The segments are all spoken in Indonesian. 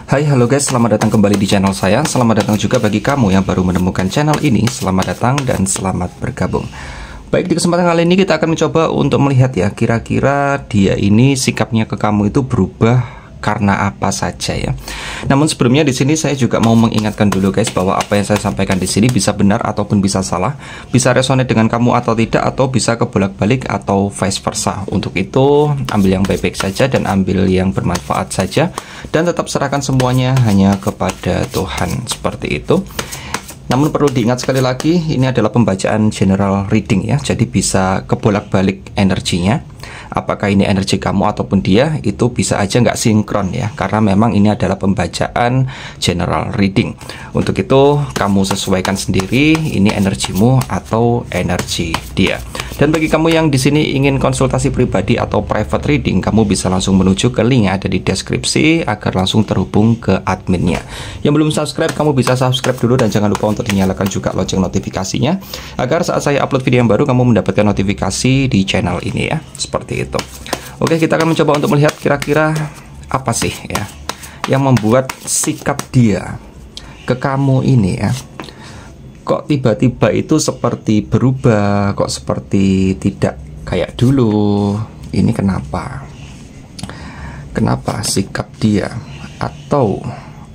Hai, halo guys, selamat datang kembali di channel saya. Selamat datang juga bagi kamu yang baru menemukan channel ini. Selamat datang dan selamat bergabung. Baik, di kesempatan kali ini kita akan mencoba untuk melihat ya, kira-kira dia ini sikapnya ke kamu itu berubah karena apa saja ya. Namun sebelumnya di sini saya juga mau mengingatkan dulu guys, bahwa apa yang saya sampaikan di sini bisa benar ataupun bisa salah, bisa resonate dengan kamu atau tidak, atau bisa kebolak-balik atau vice versa. Untuk itu ambil yang baik-baik saja dan ambil yang bermanfaat saja, dan tetap serahkan semuanya hanya kepada Tuhan, seperti itu. Namun perlu diingat sekali lagi, ini adalah pembacaan general reading ya, jadi bisa kebolak-balik energinya. Apakah ini energi kamu ataupun dia, itu bisa aja nggak sinkron ya, karena memang ini adalah pembacaan general reading. Untuk itu kamu sesuaikan sendiri, ini energimu atau energi dia. Dan bagi kamu yang di sini ingin konsultasi pribadi atau private reading, kamu bisa langsung menuju ke link yang ada di deskripsi agar langsung terhubung ke adminnya. Yang belum subscribe, kamu bisa subscribe dulu dan jangan lupa untuk dinyalakan juga lonceng notifikasinya, agar saat saya upload video yang baru kamu mendapatkan notifikasi di channel ini ya, seperti itu. Oke, kita akan mencoba untuk melihat kira-kira apa sih ya yang membuat sikap dia ke kamu ini ya, kok tiba-tiba itu seperti berubah, kok seperti tidak kayak dulu. Ini kenapa? Kenapa sikap dia atau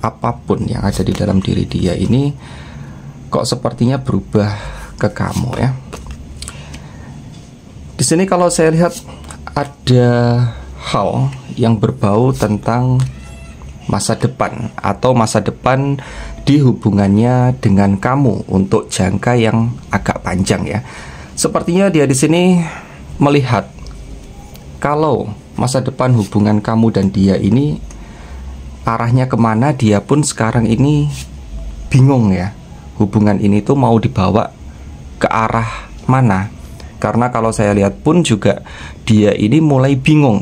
apapun yang ada di dalam diri dia ini kok sepertinya berubah ke kamu ya? Di sini kalau saya lihat ada hal yang berbau tentang masa depan atau masa depan di hubungannya dengan kamu untuk jangka yang agak panjang ya. Sepertinya dia di sini melihat kalau masa depan hubungan kamu dan dia ini arahnya kemana, dia pun sekarang ini bingung ya. Hubungan ini tuh mau dibawa ke arah mana? Karena kalau saya lihat pun juga dia ini mulai bingung.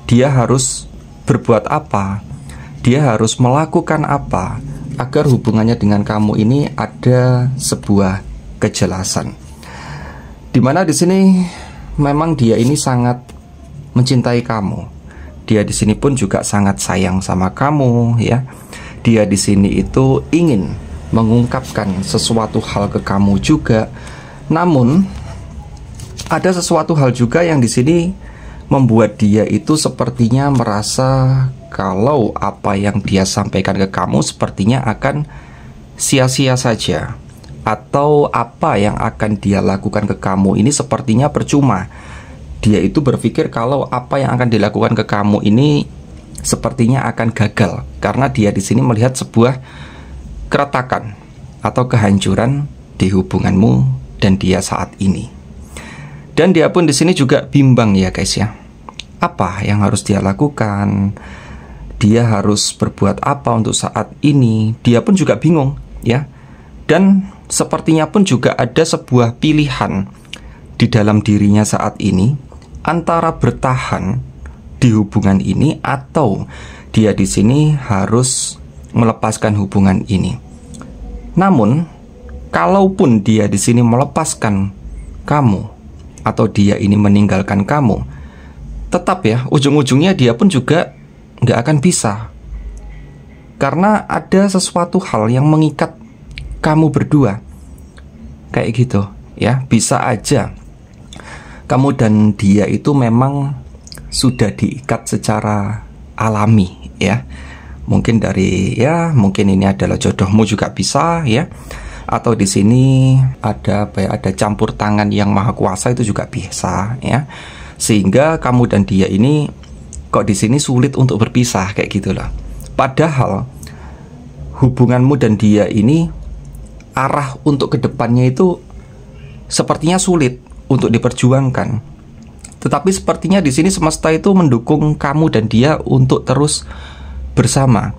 Dia harus berbuat apa? Dia harus melakukan apa agar hubungannya dengan kamu ini ada sebuah kejelasan. Dimana di sini memang dia ini sangat mencintai kamu. Dia di sini pun juga sangat sayang sama kamu ya. Dia di sini itu ingin mengungkapkan sesuatu hal ke kamu juga. Namun ada sesuatu hal juga yang di sini membuat dia itu sepertinya merasa kalau apa yang dia sampaikan ke kamu sepertinya akan sia-sia saja, atau apa yang akan dia lakukan ke kamu ini sepertinya percuma. Dia itu berpikir kalau apa yang akan dilakukan ke kamu ini sepertinya akan gagal, karena dia di sini melihat sebuah keretakan atau kehancuran di hubunganmu dan dia saat ini. Dan dia pun di sini juga bimbang ya guys ya. Apa yang harus dia lakukan? Dia harus berbuat apa untuk saat ini? Dia pun juga bingung ya. Dan sepertinya pun juga ada sebuah pilihan di dalam dirinya saat ini, antara bertahan di hubungan ini atau dia di sini harus melepaskan hubungan ini. Namun, kalaupun dia di sini melepaskan kamu atau dia ini meninggalkan kamu, tetap ya ujung-ujungnya dia pun juga nggak akan bisa, karena ada sesuatu hal yang mengikat kamu berdua kayak gitu ya. Bisa aja kamu dan dia itu memang sudah diikat secara alami ya. Mungkin dari ya, mungkin ini adalah jodohmu juga bisa ya. Atau di sini ada apa ya, ada campur tangan yang maha kuasa, itu juga bisa ya. Sehingga kamu dan dia ini kok di sini sulit untuk berpisah kayak gitu loh. Padahal hubunganmu dan dia ini arah untuk kedepannya itu sepertinya sulit untuk diperjuangkan. Tetapi sepertinya di sini semesta itu mendukung kamu dan dia untuk terus bersama,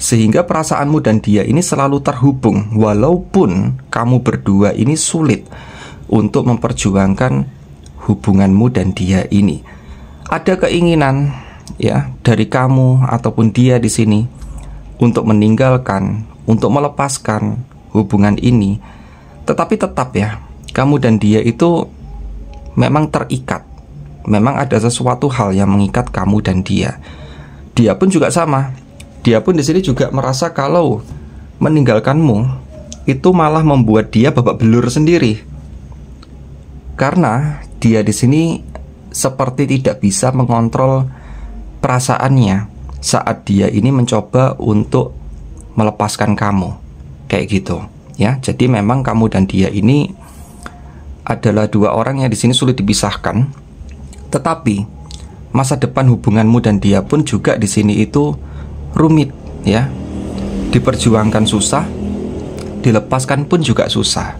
sehingga perasaanmu dan dia ini selalu terhubung, walaupun kamu berdua ini sulit untuk memperjuangkan hubunganmu dan dia ini. Ada keinginan ya dari kamu ataupun dia di sini untuk meninggalkan, untuk melepaskan hubungan ini. Tetapi tetap ya, kamu dan dia itu memang terikat. Memang ada sesuatu hal yang mengikat kamu dan dia. Dia pun juga sama. dia pun di sini juga merasa kalau meninggalkanmu itu malah membuat dia babak belur sendiri. Karena dia di sini seperti tidak bisa mengontrol perasaannya saat dia ini mencoba untuk melepaskan kamu. Kayak gitu, ya. Jadi memang kamu dan dia ini adalah dua orang yang di sini sulit dipisahkan. Tetapi masa depan hubunganmu dan dia pun juga di sini itu rumit, ya. Diperjuangkan susah, dilepaskan pun juga susah.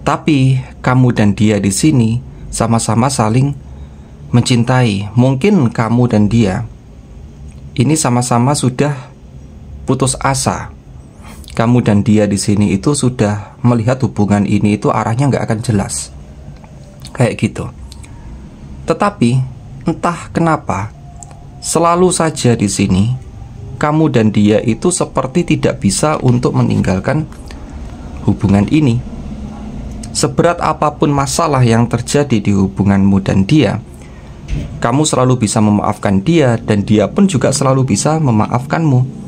Tapi kamu dan dia di sini sama-sama saling mencintai. Mungkin kamu dan dia ini sama-sama sudah putus asa. Kamu dan dia di sini itu sudah melihat hubungan ini itu arahnya nggak akan jelas. Kayak gitu. Tetapi entah kenapa selalu saja di sini kamu dan dia itu seperti tidak bisa untuk meninggalkan hubungan ini. Seberat apapun masalah yang terjadi di hubunganmu dan dia, kamu selalu bisa memaafkan dia dan dia pun juga selalu bisa memaafkanmu.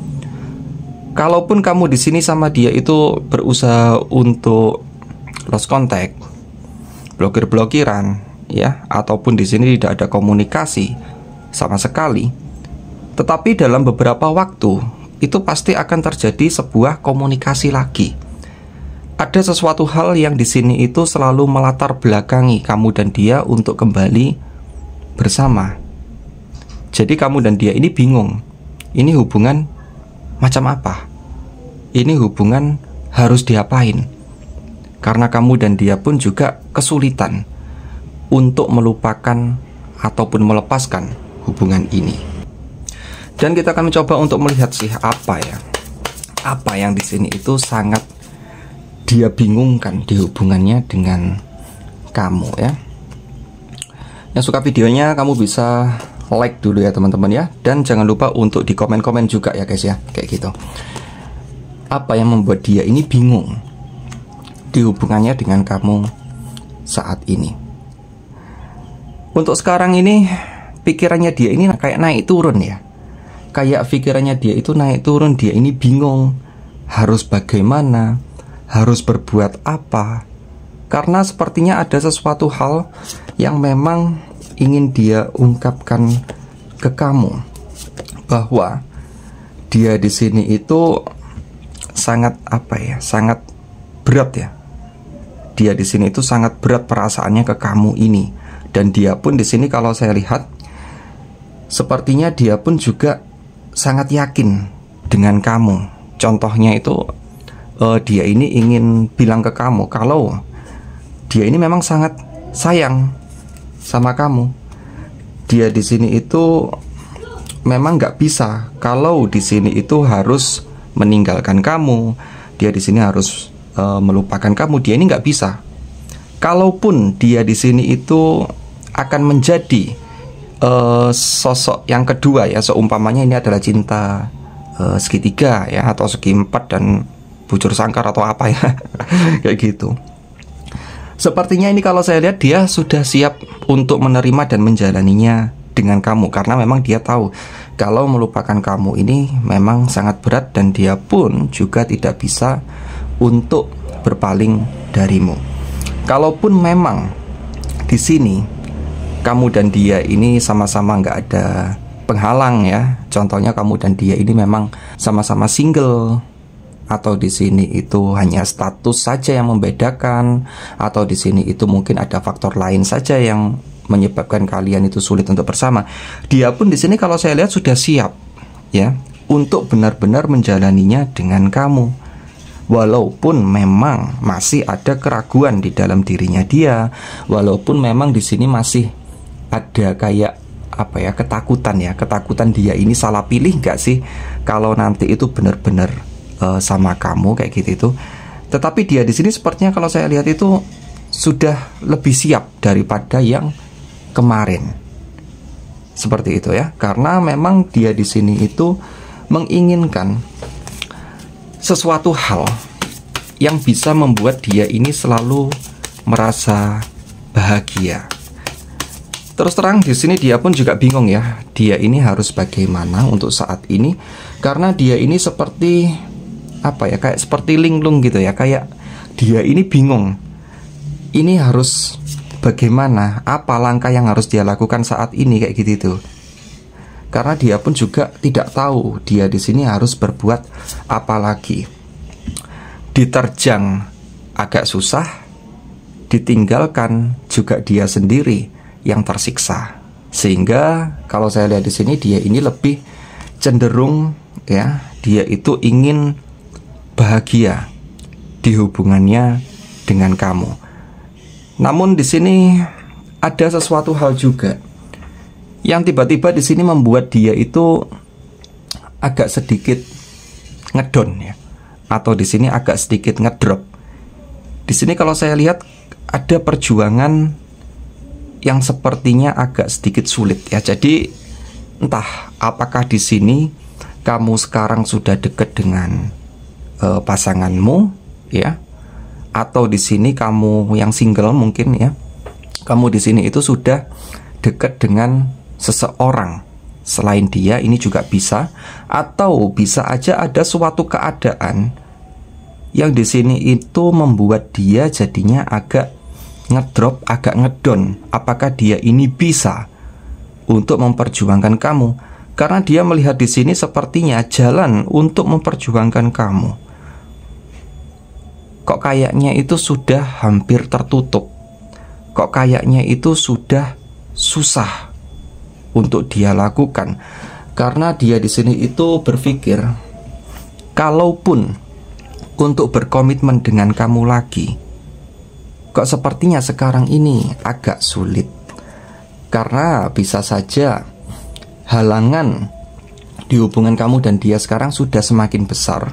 Kalaupun kamu di sini sama dia itu berusaha untuk lost contact, blokir-blokiran, ya, ataupun di sini tidak ada komunikasi sama sekali, tetapi dalam beberapa waktu itu pasti akan terjadi sebuah komunikasi lagi. Ada sesuatu hal yang di sini itu selalu melatar belakangi kamu dan dia untuk kembali bersama. Jadi kamu dan dia ini bingung, ini hubungan macam apa? Ini hubungan harus diapain? Karena kamu dan dia pun juga kesulitan untuk melupakan ataupun melepaskan hubungan ini. Dan kita akan mencoba untuk melihat sih apa yang di sini itu sangat dia bingungkan di hubungannya dengan kamu, ya. Yang suka videonya kamu bisa like dulu ya teman-teman ya. Dan jangan lupa untuk di komen-komen juga ya guys ya. Kayak gitu. Apa yang membuat dia ini bingung di hubungannya dengan kamu saat ini. Untuk sekarang ini pikirannya dia ini kayak naik turun ya. Kayak pikirannya dia itu naik turun. Dia ini bingung harus bagaimana, harus berbuat apa. Karena sepertinya ada sesuatu hal yang memang ingin dia ungkapkan ke kamu, bahwa dia di sini itu sangat sangat berat ya. Dia di sini itu sangat berat perasaannya ke kamu ini. Dan dia pun di sini kalau saya lihat sepertinya dia pun juga sangat yakin dengan kamu. Contohnya itu dia ini ingin bilang ke kamu kalau dia ini memang sangat sayang sama kamu. Dia di sini itu memang nggak bisa kalau di sini itu harus meninggalkan kamu. Dia di sini harus melupakan kamu. Dia ini nggak bisa. Kalaupun dia di sini itu akan menjadi sosok yang kedua ya, seumpamanya ini adalah cinta segitiga ya, atau segi empat dan bujur sangkar atau apa ya kayak gitu. Sepertinya ini kalau saya lihat dia sudah siap untuk menerima dan menjalaninya dengan kamu. Karena memang dia tahu kalau melupakan kamu ini memang sangat berat. Dan dia pun juga tidak bisa untuk berpaling darimu. Kalaupun memang di sini kamu dan dia ini sama-sama nggak ada penghalang ya. Contohnya kamu dan dia ini memang sama-sama single, atau di sini itu hanya status saja yang membedakan, atau di sini itu mungkin ada faktor lain saja yang menyebabkan kalian itu sulit untuk bersama. Dia pun di sini kalau saya lihat sudah siap ya untuk benar-benar menjalaninya dengan kamu. Walaupun memang masih ada keraguan di dalam dirinya dia, walaupun memang di sini masih ada kayak ketakutan dia ini salah pilih nggak sih kalau nanti itu benar-benar sama kamu kayak gitu itu. Tetapi dia di sini sepertinya kalau saya lihat itu sudah lebih siap daripada yang kemarin. Seperti itu ya. Karena memang dia di sini itu menginginkan sesuatu hal yang bisa membuat dia ini selalu merasa bahagia. Terus terang di sini dia pun juga bingung ya. Dia ini harus bagaimana untuk saat ini, karena dia ini seperti apa ya, kayak seperti linglung gitu ya. Kayak dia ini bingung. Ini harus bagaimana? Apa langkah yang harus dia lakukan saat ini kayak gitu itu. Karena dia pun juga tidak tahu dia di sini harus berbuat apa lagi. Diterjang agak susah, ditinggalkan juga dia sendiri yang tersiksa. Sehingga kalau saya lihat di sini dia ini lebih cenderung ya, dia itu ingin bahagia di hubungannya dengan kamu. Namun di sini ada sesuatu hal juga yang tiba-tiba di sini membuat dia itu agak sedikit ngedon ya, atau di sini agak sedikit ngedrop. Di sini kalau saya lihat ada perjuangan yang sepertinya agak sedikit sulit ya. Jadi entah apakah di sini kamu sekarang sudah dekat dengan pasanganmu ya, atau di sini kamu yang single mungkin ya, kamu di sini itu sudah dekat dengan seseorang selain dia, ini juga bisa. Atau bisa aja ada suatu keadaan yang di sini itu membuat dia jadinya agak ngedrop, agak ngedon. Apakah dia ini bisa untuk memperjuangkan kamu? Karena dia melihat di sini sepertinya jalan untuk memperjuangkan kamu kok kayaknya itu sudah hampir tertutup. Kok kayaknya itu sudah susah untuk dia lakukan. Karena dia di sini itu berpikir, kalaupun untuk berkomitmen dengan kamu lagi, kok sepertinya sekarang ini agak sulit. Karena bisa saja halangan di hubungan kamu dan dia sekarang sudah semakin besar,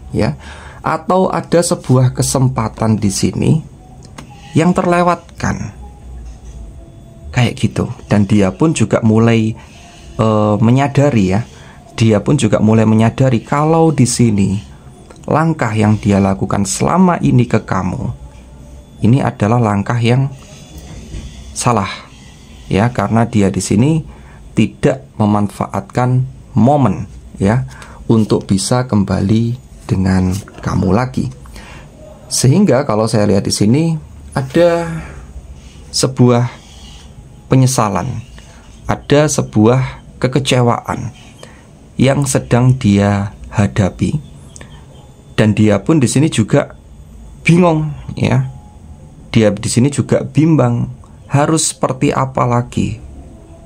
ya. Atau ada sebuah kesempatan di sini yang terlewatkan, kayak gitu. Dan dia pun juga mulai menyadari ya. Dia pun juga mulai menyadari kalau di sini langkah yang dia lakukan selama ini ke kamu ini adalah langkah yang salah, ya, karena dia di sini tidak memanfaatkan momen ya untuk bisa kembali dengan kamu lagi. Sehingga kalau saya lihat di sini ada sebuah penyesalan, ada sebuah kekecewaan yang sedang dia hadapi, dan dia pun di sini juga bingung ya. Dia di sini juga bimbang harus seperti apa lagi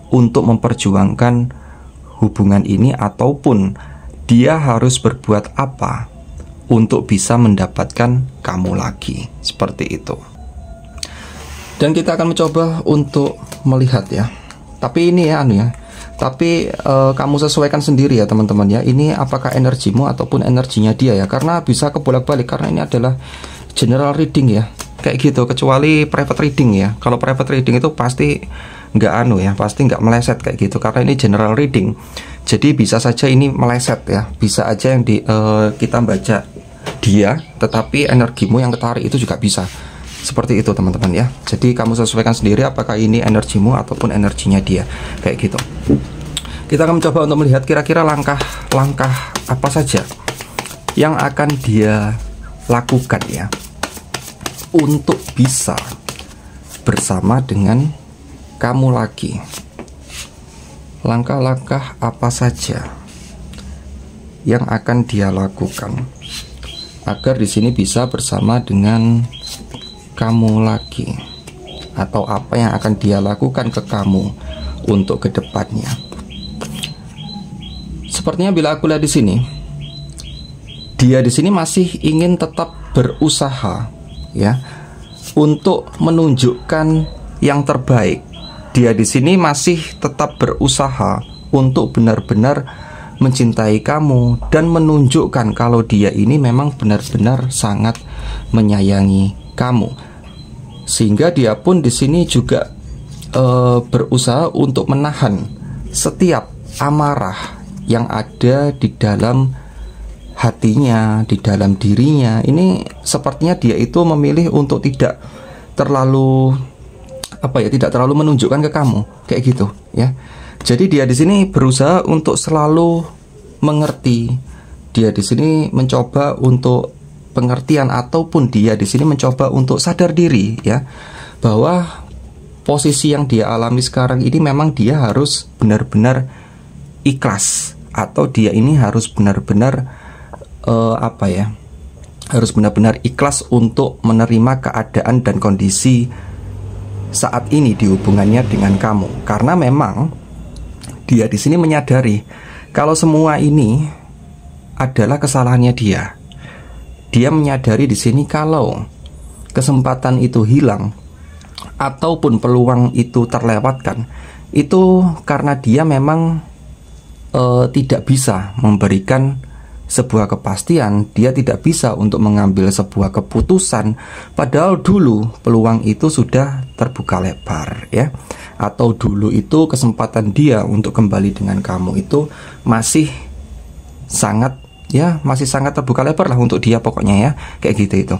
untuk memperjuangkan hubungan ini, ataupun dia harus berbuat apa untuk bisa mendapatkan kamu lagi, seperti itu. Dan kita akan mencoba untuk melihat ya. Tapi ini ya tapi kamu sesuaikan sendiri ya teman-teman ya. Ini apakah energimu ataupun energinya dia ya, karena bisa kebolak-balik, karena ini adalah general reading ya, kayak gitu. Kecuali private reading ya. Kalau private reading itu pasti nggak pasti nggak meleset kayak gitu, karena ini general reading. Jadi bisa saja ini meleset ya, bisa aja yang kita baca dia, tetapi energimu yang ketarik itu juga bisa. Seperti itu teman-teman ya. Jadi kamu sesuaikan sendiri apakah ini energimu ataupun energinya dia, kayak gitu. Kita akan mencoba untuk melihat kira-kira langkah-langkah apa saja yang akan dia lakukan ya untuk bisa bersama dengan kamu lagi. Langkah-langkah apa saja yang akan dia lakukan agar di sini bisa bersama dengan kamu lagi, atau apa yang akan dia lakukan ke kamu untuk kedepannya. Sepertinya bila aku lihat di sini, dia di sini masih ingin tetap berusaha ya untuk menunjukkan yang terbaik. Dia di sini masih tetap berusaha untuk benar-benar mencintai kamu dan menunjukkan kalau dia ini memang benar-benar sangat menyayangi kamu. Sehingga dia pun di sini juga berusaha untuk menahan setiap amarah yang ada di dalam hatinya, di dalam dirinya. Ini sepertinya dia itu memilih untuk tidak terlalu tidak terlalu menunjukkan ke kamu kayak gitu ya. Jadi dia di sini berusaha untuk selalu mengerti. Dia di sini mencoba untuk pengertian, ataupun dia di sini mencoba untuk sadar diri ya, bahwa posisi yang dia alami sekarang ini memang dia harus benar-benar ikhlas, atau dia ini harus benar-benar harus benar-benar ikhlas untuk menerima keadaan dan kondisi saat ini di hubungannya dengan kamu. Karena memang dia di sini menyadari kalau semua ini adalah kesalahannya dia. Dia menyadari di sini kalau kesempatan itu hilang ataupun peluang itu terlewatkan, itu karena dia memang tidak bisa memberikan sebuah kepastian. Dia tidak bisa untuk mengambil sebuah keputusan, padahal dulu peluang itu sudah terbuka lebar ya. Atau dulu itu kesempatan dia untuk kembali dengan kamu itu masih sangat terbuka lebar lah untuk dia pokoknya ya, kayak gitu itu.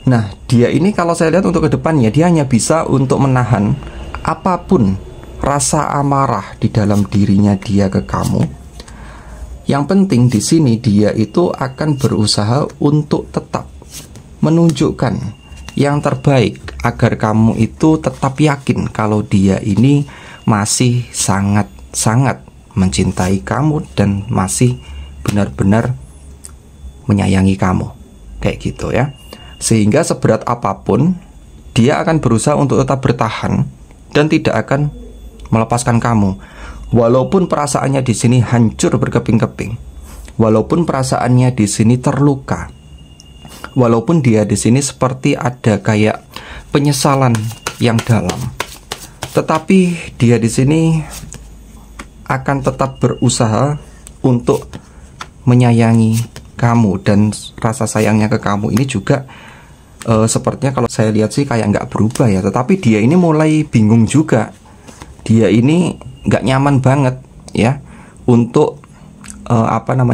Nah, dia ini kalau saya lihat untuk kedepannya, dia hanya bisa untuk menahan apapun rasa amarah di dalam dirinya dia ke kamu. Yang penting di sini dia itu akan berusaha untuk tetap menunjukkan yang terbaik agar kamu itu tetap yakin kalau dia ini masih sangat-sangat mencintai kamu dan masih benar-benar menyayangi kamu, kayak gitu ya. Sehingga seberat apapun dia akan berusaha untuk tetap bertahan dan tidak akan melepaskan kamu, walaupun perasaannya di sini hancur berkeping-keping, walaupun perasaannya di sini terluka, walaupun dia di sini seperti ada kayak penyesalan yang dalam, tetapi dia di sini akan tetap berusaha untuk menyayangi kamu. Dan rasa sayangnya ke kamu ini juga sepertinya kalau saya lihat sih kayak nggak berubah ya. Tetapi dia ini mulai bingung juga. Dia ini nggak nyaman banget ya untuk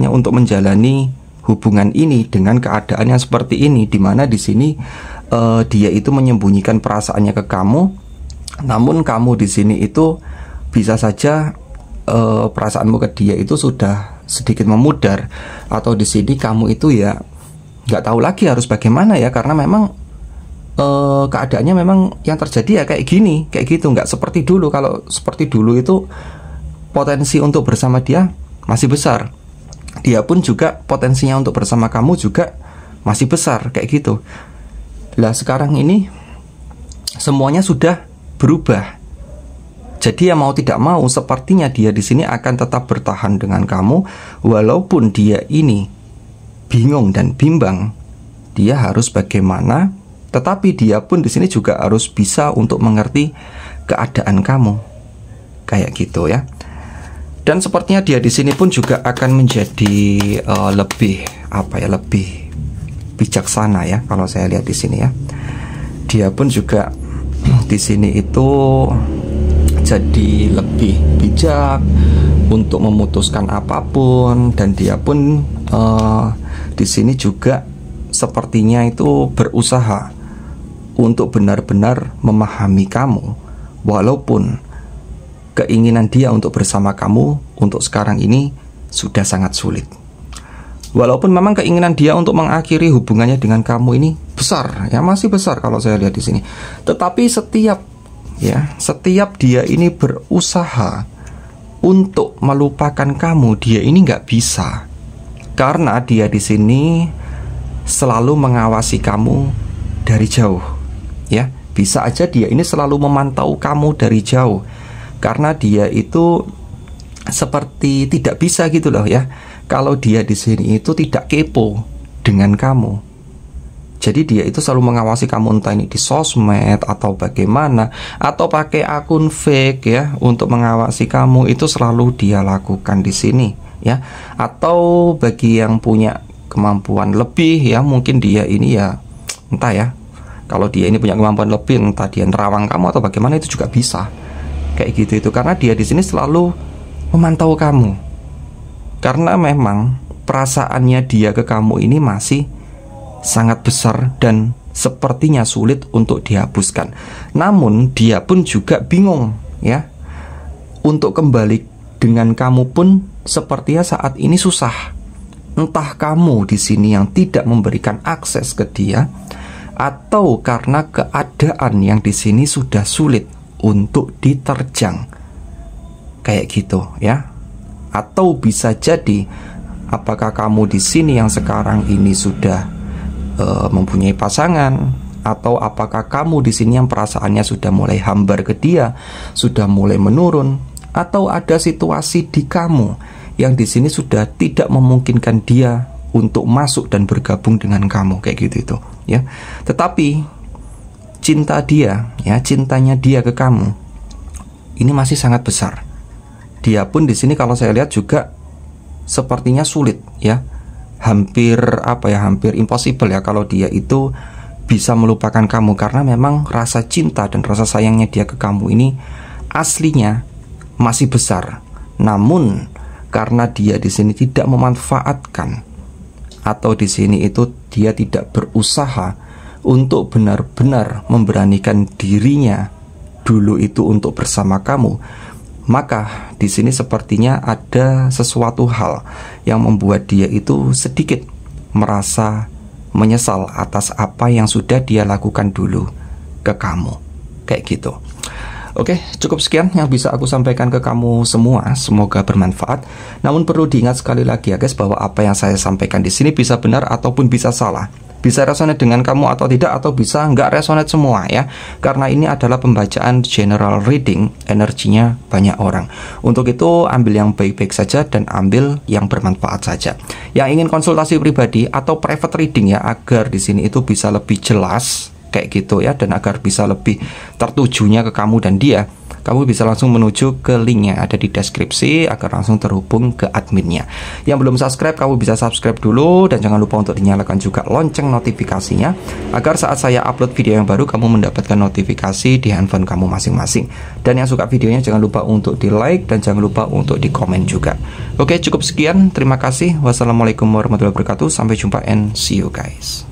untuk menjalani hubungan ini dengan keadaan yang seperti ini, dimana di sini dia itu menyembunyikan perasaannya ke kamu, namun kamu di sini itu bisa saja perasaanmu ke dia itu sudah sedikit memudar, atau di sini kamu itu ya nggak tahu lagi harus bagaimana ya, karena memang keadaannya memang yang terjadi ya kayak gini, kayak gitu, nggak seperti dulu. Kalau seperti dulu itu potensi untuk bersama dia masih besar, dia pun juga potensinya untuk bersama kamu juga masih besar, kayak gitu. Lah sekarang ini semuanya sudah berubah. Jadi ya mau tidak mau sepertinya dia di sini akan tetap bertahan dengan kamu, walaupun dia ini bingung dan bimbang dia harus bagaimana, tetapi dia pun di sini juga harus bisa untuk mengerti keadaan kamu, kayak gitu ya. Dan sepertinya dia di sini pun juga akan menjadi lebih bijaksana ya, kalau saya lihat di sini ya. Dia pun juga di sini itu jadi lebih bijak untuk memutuskan apapun, dan dia pun di sini juga sepertinya itu berusaha untuk benar-benar memahami kamu, walaupun keinginan dia untuk bersama kamu untuk sekarang ini sudah sangat sulit. Walaupun memang keinginan dia untuk mengakhiri hubungannya dengan kamu ini besar, ya masih besar kalau saya lihat di sini. Tetapi setiap dia ini berusaha untuk melupakan kamu, dia ini nggak bisa, karena dia di sini selalu mengawasi kamu dari jauh. Ya, bisa aja dia ini selalu memantau kamu dari jauh, karena dia itu seperti tidak bisa gitu loh ya, kalau dia di sini itu tidak kepo dengan kamu. Jadi dia itu selalu mengawasi kamu, entah ini di sosmed atau bagaimana, atau pakai akun fake ya untuk mengawasi kamu, itu selalu dia lakukan di sini ya. Atau bagi yang punya kemampuan lebih ya, mungkin dia ini ya entah ya, kalau dia ini punya kemampuan lebih, entah dia nerawang kamu atau bagaimana, itu juga bisa kayak gitu itu, karena dia di sini selalu memantau kamu. Karena memang perasaannya dia ke kamu ini masih sangat besar dan sepertinya sulit untuk dihapuskan. Namun dia pun juga bingung ya. Untuk kembali dengan kamu pun sepertinya saat ini susah. Entah kamu di sini yang tidak memberikan akses ke dia, atau karena keadaan yang di sini sudah sulit untuk diterjang. Kayak gitu ya. Atau bisa jadi apakah kamu di sini yang sekarang ini sudah mempunyai pasangan, atau apakah kamu di sini yang perasaannya sudah mulai hambar ke dia, sudah mulai menurun, atau ada situasi di kamu yang di sini sudah tidak memungkinkan dia untuk masuk dan bergabung dengan kamu kayak gitu itu ya. Tetapi cinta dia ya, cintanya dia ke kamu ini masih sangat besar. Dia pun di sini kalau saya lihat juga sepertinya sulit ya. Hampir hampir impossible ya kalau dia itu bisa melupakan kamu, karena memang rasa cinta dan rasa sayangnya dia ke kamu ini aslinya masih besar. Namun karena dia di sini tidak memanfaatkan, atau di sini itu dia tidak berusaha untuk benar-benar memberanikan dirinya dulu itu untuk bersama kamu, maka di sini sepertinya ada sesuatu hal yang membuat dia itu sedikit merasa menyesal atas apa yang sudah dia lakukan dulu ke kamu. Kayak gitu. Oke, cukup sekian yang bisa aku sampaikan ke kamu semua. Semoga bermanfaat. Namun perlu diingat sekali lagi ya guys, bahwa apa yang saya sampaikan di sini bisa benar ataupun bisa salah. Bisa resonate dengan kamu atau tidak, atau bisa nggak resonate semua ya. Karena ini adalah pembacaan general reading, energinya banyak orang. Untuk itu ambil yang baik-baik saja dan ambil yang bermanfaat saja. Yang ingin konsultasi pribadi atau private reading ya, agar di sini itu bisa lebih jelas kayak gitu ya, dan agar bisa lebih tertujunya ke kamu dan dia, kamu bisa langsung menuju ke link yang ada di deskripsi agar langsung terhubung ke adminnya. Yang belum subscribe, kamu bisa subscribe dulu, dan jangan lupa untuk dinyalakan juga lonceng notifikasinya agar saat saya upload video yang baru kamu mendapatkan notifikasi di handphone kamu masing-masing. Dan yang suka videonya jangan lupa untuk di like dan jangan lupa untuk di komen juga. Oke, cukup sekian, terima kasih. Wassalamualaikum warahmatullahi wabarakatuh. Sampai jumpa and see you guys.